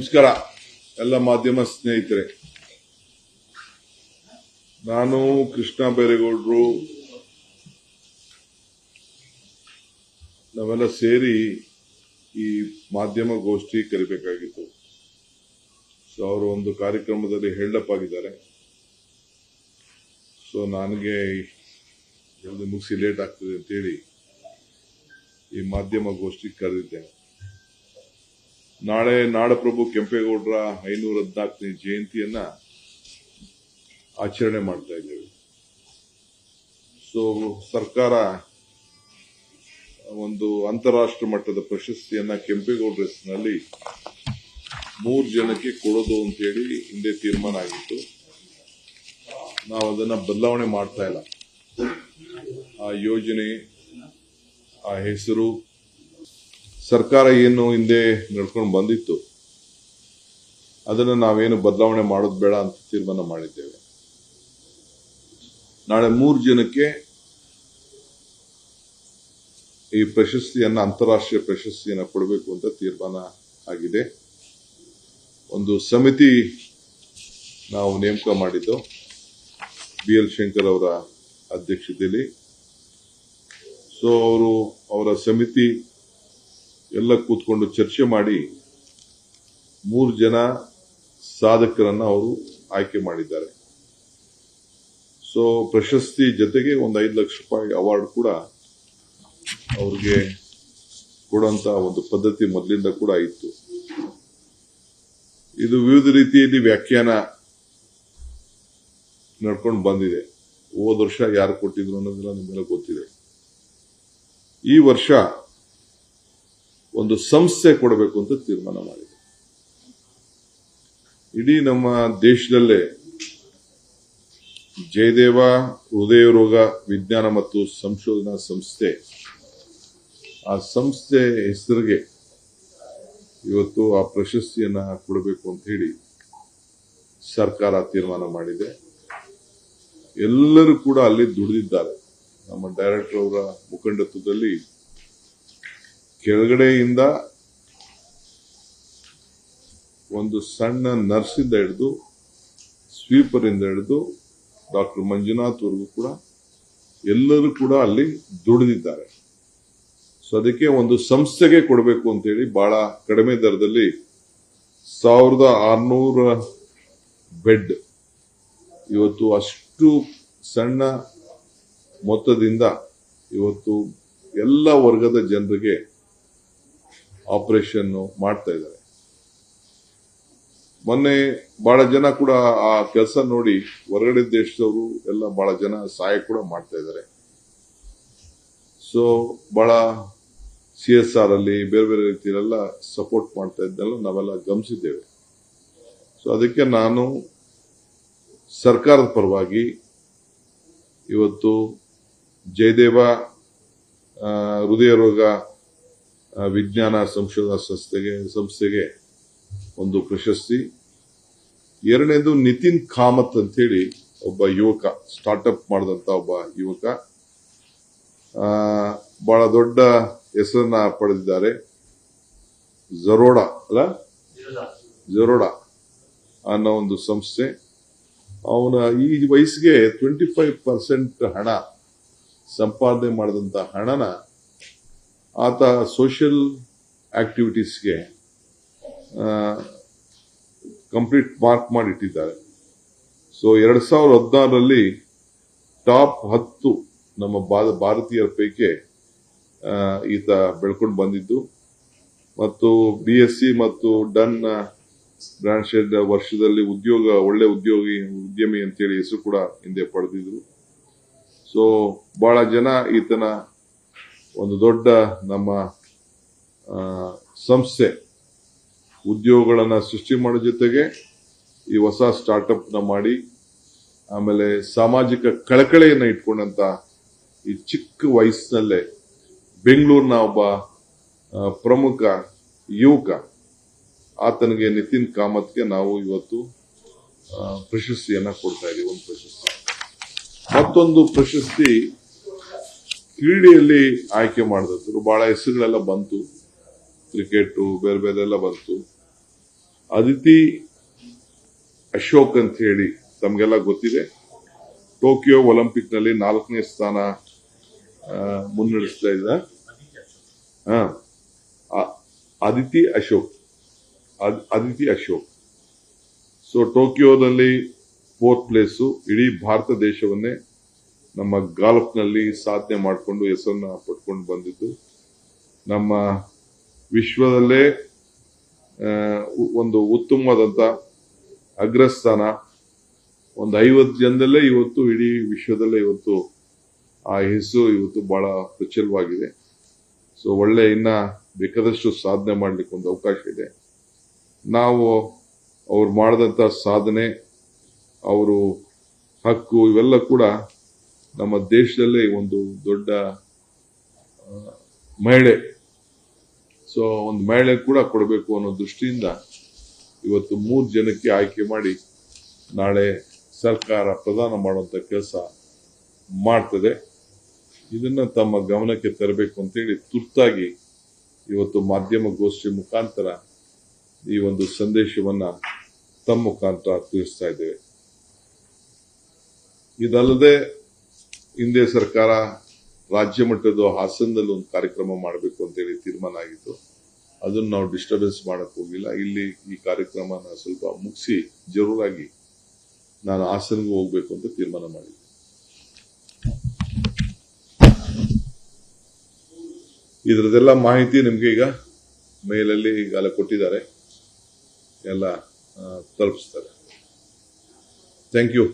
ನಮಸ್ಕಾರ ಎಲ್ಲ ಮಾಧ್ಯಮ ಸ್ನೇಹಿತರೆ. ನಾನು ಕೃಷ್ಣ ಬೈರೇಗೌಡರು ನಾವೆಲ್ಲ ಸೇರಿ ಈ ಮಾಧ್ಯಮ ಗೋಷ್ಠಿ ಕರಿಬೇಕಾಗಿತ್ತು. ಸೊ ಅವರು ಒಂದು ಕಾರ್ಯಕ್ರಮದಲ್ಲಿ ಹೆಲ್ಡಪ್ ಆಗಿದ್ದಾರೆ. ಸೊ ನನಗೆ ಜಲ್ದಿ ಮುಗಿಸಿ ಲೇಟ್ ಆಗ್ತದೆ ಅಂತೇಳಿ ಈ ಮಾಧ್ಯಮ ಗೋಷ್ಠಿ ಕರೆದಿದ್ದೇನೆ. ನಾಳೆ ನಾಡಪ್ರಭು ಕೆಂಪೇಗೌಡರ 514ನೇ ಜಯಂತಿಯನ್ನ ಆಚರಣೆ ಮಾಡ್ತಾ ಇದ್ದೇವೆ. ಸೊ ಸರ್ಕಾರ ಒಂದು ಅಂತಾರಾಷ್ಟ್ರೀಯ ಮಟ್ಟದ ಪ್ರಶಸ್ತಿಯನ್ನ ಕೆಂಪೇಗೌಡರ ಹೆಸರಿನಲ್ಲಿ 3 ಜನಕ್ಕೆ ಕೊಡೋದು ಅಂತೇಳಿ ಹಿಂದೆ ತೀರ್ಮಾನ ಆಗಿತ್ತು. ನಾವು ಅದನ್ನ ಬದಲಾವಣೆ ಮಾಡ್ತಾ ಇಲ್ಲ. ಆ ಯೋಜನೆ, ಆ ಹೆಸರು ಸರ್ಕಾರ ಏನು ಹಿಂದೆ ನಡ್ಕೊಂಡು ಬಂದಿತ್ತು ಅದನ್ನು ನಾವೇನು ಬದಲಾವಣೆ ಮಾಡೋದು ಬೇಡ ಅಂತ ತೀರ್ಮಾನ ಮಾಡಿದ್ದೇವೆ. ನಾಳೆ 3 ಜನಕ್ಕೆ ಈ ಪ್ರಶಸ್ತಿಯನ್ನ, ಅಂತಾರಾಷ್ಟ್ರೀಯ ಪ್ರಶಸ್ತಿಯನ್ನ ಕೊಡಬೇಕು ಅಂತ ತೀರ್ಮಾನ ಆಗಿದೆ. ಒಂದು ಸಮಿತಿ ನಾವು ನೇಮಕ ಮಾಡಿದ್ದು BL ಶಂಕರ್ ಅವರ ಅಧ್ಯಕ್ಷತೆಯಲ್ಲಿ. ಸೊ ಅವರ ಸಮಿತಿ ಎಲ್ಲ ಕೂತ್ಕೊಂಡು ಚರ್ಚೆ ಮಾಡಿ 3 ಜನ ಸಾಧಕರನ್ನ ಅವರು ಆಯ್ಕೆ ಮಾಡಿದ್ದಾರೆ. ಸೊ ಪ್ರಶಸ್ತಿ ಜೊತೆಗೆ ಒಂದು 5 ಲಕ್ಷ ರೂಪಾಯಿ ಅವಾರ್ಡ್ ಕೂಡ ಅವ್ರಿಗೆ ಕೊಡುವಂತ ಒಂದು ಪದ್ಧತಿ ಮೊದಲಿಂದ ಕೂಡ ಇತ್ತು. ಇದು ವಿವಿಧ ರೀತಿಯಲ್ಲಿ ವ್ಯಾಖ್ಯಾನ ನಡ್ಕೊಂಡು ಬಂದಿದೆ. ಹೋದ ವರ್ಷ ಯಾರು ಕೊಟ್ಟಿದ್ರು ಅನ್ನೋದೆಲ್ಲ ನಿಮ್ಗೆಲ್ಲ ಗೊತ್ತಿದೆ. ಈ ವರ್ಷ ಒಂದು ಸಂಸ್ಥೆ ಕೊಡಬೇಕು ಅಂತ ತೀರ್ಮಾನ ಮಾಡಿದೆ. ಇಡೀ ನಮ್ಮ ದೇಶದಲ್ಲೇ ಜಯದೇವ ಹೃದಯ ರೋಗ ವಿಜ್ಞಾನ ಮತ್ತು ಸಂಶೋಧನಾ ಸಂಸ್ಥೆ, ಆ ಸಂಸ್ಥೆ ಹೆಸರಿಗೆ ಇವತ್ತು ಆ ಪ್ರಶಸ್ತಿಯನ್ನ ಕೊಡಬೇಕು ಅಂತ ಹೇಳಿ ಸರ್ಕಾರ ತೀರ್ಮಾನ ಮಾಡಿದೆ. ಎಲ್ಲರೂ ಕೂಡ ಅಲ್ಲಿ ದುಡಿದಿದ್ದಾರೆ. ನಮ್ಮ ಡೈರೆಕ್ಟರ್ ಅವರ ಮುಖಂಡತ್ವದಲ್ಲಿ ಕೆಳಗಡೆಯಿಂದ ಒಂದು ಸಣ್ಣ ನರ್ಸಿಂದ ಹಿಡಿದು ಸ್ವೀಪರ್ ಇಂದ ಹಿಡಿದು ಡಾಕ್ಟರ್ ಮಂಜುನಾಥ್ ವರೆಗೂ ಕೂಡ ಎಲ್ಲರೂ ಕೂಡ ಅಲ್ಲಿ ದುಡಿದಿದ್ದಾರೆ. ಸೊ ಅದಕ್ಕೆ ಒಂದು ಸಂಸ್ಥೆಗೆ ಕೊಡಬೇಕು ಅಂತೇಳಿ ಬಹಳ ಕಡಿಮೆ ದರದಲ್ಲಿ 1600 ಬೆಡ್ ಇವತ್ತು ಅಷ್ಟು ಸಣ್ಣ ಮೊತ್ತದಿಂದ ಇವತ್ತು ಎಲ್ಲ ವರ್ಗದ ಜನರಿಗೆ ಆಪರೇಷನ್ ಮಾಡ್ತಾ ಇದ್ದಾರೆ. ಮೊನ್ನೆ ಬಹಳ ಜನ ಕೂಡ ಆ ಕೆಲಸ ನೋಡಿ ಹೊರಗಡೆ ದೇಶದವರು ಎಲ್ಲ ಬಹಳ ಜನ ಸಹಾಯ ಕೂಡ ಮಾಡ್ತಾ ಇದ್ದಾರೆ. ಸೊ ಬಹಳ CSR ಅಲ್ಲಿ ಬೇರೆ ಬೇರೆ ರೀತಿಯಲ್ಲೆಲ್ಲ ಸಪೋರ್ಟ್ ಮಾಡ್ತಾ ಇದ್ದೆಲ್ಲ ನಾವೆಲ್ಲ ಗಮನಿಸಿದ್ದೇವೆ. ಸೊ ಅದಕ್ಕೆ ನಾನು ಸರ್ಕಾರದ ಪರವಾಗಿ ಇವತ್ತು ಜಯದೇವ ಹೃದಯ ರೋಗ ವಿಜ್ಞಾನ ಸಂಶೋಧನಾ ಸಂಸ್ಥೆಗೆ ಒಂದು ಪ್ರಶಸ್ತಿ. ಎರಡನೇದು ನಿತಿನ್ ಕಾಮತ್ ಅಂತ ಹೇಳಿ ಒಬ್ಬ ಯುವಕ, ಸ್ಟಾರ್ಟ್ಅಪ್ ಮಾಡಿದಂತ ಒಬ್ಬ ಯುವಕ, ಬಹಳ ದೊಡ್ಡ ಹೆಸರನ್ನ ಪಡೆದಿದ್ದಾರೆ. ಜರೋಡಾ ಅನ್ನೋ ಒಂದು ಸಂಸ್ಥೆ. ಅವನ ಈ ವಯಸ್ಸಿಗೆ 25% ಹಣ ಸಂಪಾದನೆ ಮಾಡಿದಂತ ಹಣನ ಆತ ಸೋಷಿಯಲ್ ಆಕ್ಟಿವಿಟೀಸ್ಗೆ ಕಂಪ್ಲೀಟ್ ಮಾರ್ಕ್ ಮಾಡಿಟ್ಟಿದ್ದಾರೆ. ಸೊ 2016ರಲ್ಲಿ ಟಾಪ್ 10 ನಮ್ಮ ಭಾರತೀಯರ ಪೈಕಿ ಈತ ಬೆಳ್ಕೊಂಡು ಬಂದಿದ್ದು ಮತ್ತು BSc ಮತ್ತು ಡನ್ ಬ್ರಾಂಚ್ ವರ್ಷದಲ್ಲಿ ಒಳ್ಳೆ ಉದ್ಯಮಿ ಅಂತೇಳಿ ಹೆಸರು ಕೂಡ ಹಿಂದೆ ಪಡೆದಿದ್ರು. ಸೊ ಬಹಳ ಜನ ಈತನ ಒಂದು ದೊಡ್ಡ ನಮ್ಮ ಸಂಸ್ಥೆ ಉದ್ಯೋಗಗಳನ್ನ ಸೃಷ್ಟಿ ಮಾಡೋ ಜೊತೆಗೆ ಈ ಹೊಸ ಸ್ಟಾರ್ಟ್ಅಪ್ ನ ಮಾಡಿ ಆಮೇಲೆ ಸಾಮಾಜಿಕ ಕಳಕಳೆಯನ್ನ ಇಟ್ಕೊಂಡಂತ ಈ ಚಿಕ್ಕ ವಯಸ್ಸಿನಲ್ಲೇ ಬೆಂಗಳೂರಿನ ಒಬ್ಬ ಪ್ರಮುಖ ಯುವಕ, ಆತನಿಗೆ ನಿತಿನ್ ಕಾಮತ್ಗೆ ನಾವು ಇವತ್ತು ಪ್ರಶಸ್ತಿಯನ್ನ ಕೊಡ್ತಾ ಇದ್ದೀವಿ. ಒಂದು ಪ್ರಶಸ್ತಿ. ಮತ್ತೊಂದು ಪ್ರಶಸ್ತಿ ಕ್ರೀಡೆಯಲ್ಲಿ ಆಯ್ಕೆ ಮಾಡಿದ್ರು. ಬಹಳ ಹೆಸರುಗಳೆಲ್ಲ ಬಂತು, ಕ್ರಿಕೆಟ್ ಬೇರೆ ಬೇರೆ ಎಲ್ಲ ಬಂತು. ಅದಿತಿ ಅಶೋಕ್ ಅಂತ ಹೇಳಿ ತಮಗೆಲ್ಲ ಗೊತ್ತಿದೆ. ಟೋಕಿಯೋ ಒಲಿಂಪಿಕ್ ನಲ್ಲಿ 4ನೇ ಸ್ಥಾನ ಮುನ್ನಡೆಸ್ತಾ ಇದ್ದ ಅದಿತಿ ಅಶೋಕ್. ಸೊ ಟೋಕಿಯೋದಲ್ಲಿ 4th ಪ್ಲೇಸು. ಇಡೀ ಭಾರತ ದೇಶವನ್ನೇ ನಮ್ಮ ಗಾಲ್ಫ್ ನಲ್ಲಿ ಸಾಧನೆ ಮಾಡಿಕೊಂಡು ಹೆಸರನ್ನ ಪಡ್ಕೊಂಡು ಬಂದಿದ್ದು. ನಮ್ಮ ವಿಶ್ವದಲ್ಲೇ ಒಂದು ಉತ್ತಮವಾದಂತ ಅಗ್ರಸ್ಥಾನ. ಒಂದು 50 ಜನದಲ್ಲೇ ಇವತ್ತು ಇಡೀ ವಿಶ್ವದಲ್ಲೇ ಇವತ್ತು ಆ ಹೆಸರು ಇವತ್ತು ಬಹಳ ಪ್ರಚಲವಾಗಿದೆ. ಸೊ ಒಳ್ಳೆ ಇನ್ನ ಬೇಕಾದಷ್ಟು ಸಾಧನೆ ಮಾಡ್ಲಿಕ್ಕೆ ಒಂದು ಅವಕಾಶ ಇದೆ. ನಾವು ಅವ್ರು ಮಾಡಿದಂತ ಸಾಧನೆ, ಅವರು ಹಕ್ಕು ಇವೆಲ್ಲ ಕೂಡ ನಮ್ಮ ದೇಶದಲ್ಲೇ ಒಂದು ದೊಡ್ಡ ಮಹಿಳೆ. ಸೊ ಒಂದು ಮಹಿಳೆ ಕೂಡ ಕೊಡಬೇಕು ಅನ್ನೋ ದೃಷ್ಟಿಯಿಂದ ಇವತ್ತು 3 ಜನಕ್ಕೆ ಆಯ್ಕೆ ಮಾಡಿ ನಾಳೆ ಸರ್ಕಾರ ಪ್ರದಾನ ಮಾಡುವಂತ ಕೆಲಸ ಮಾಡ್ತದೆ. ಇದನ್ನ ತಮ್ಮ ಗಮನಕ್ಕೆ ತರಬೇಕು ಅಂತೇಳಿ ತುರ್ತಾಗಿ ಇವತ್ತು ಮಾಧ್ಯಮ ಗೋಷ್ಠಿ ಮುಖಾಂತರ ಈ ಒಂದು ಸಂದೇಶವನ್ನ ತಮ್ಮ ಮುಖಾಂತರ ತಿಳಿಸ್ತಾ ಇದ್ದೇವೆ. ಇದಲ್ಲದೆ ಹಿಂದೆ ಸರ್ಕಾರ ರಾಜ್ಯ ಮಟ್ಟದ ಹಾಸನದಲ್ಲಿ ಒಂದು ಕಾರ್ಯಕ್ರಮ ಮಾಡಬೇಕು ಅಂತೇಳಿ ತೀರ್ಮಾನ ಆಗಿತ್ತು. ಅದನ್ನು ನಾವು ಡಿಸ್ಟರ್ಬೆನ್ಸ್ ಮಾಡಕ್ ಹೋಗಿಲ್ಲ. ಇಲ್ಲಿ ಈ ಕಾರ್ಯಕ್ರಮನ ಸ್ವಲ್ಪ ಮುಗಿಸಿ ಜರೂರಾಗಿ ನಾನು ಹಾಸನ್ಗೆ ಹೋಗ್ಬೇಕು ಅಂತ ತೀರ್ಮಾನ ಮಾಡಿದ್ದೆ. ಇದರದೆಲ್ಲ ಮಾಹಿತಿ ನಿಮ್ಗೆ ಈಗ ಮೇಲಲ್ಲಿ ಈಗಾಗಲೇ ಕೊಟ್ಟಿದ್ದಾರೆ, ಎಲ್ಲ ತಲುಪಿಸ್ತಾರೆ. Thank you.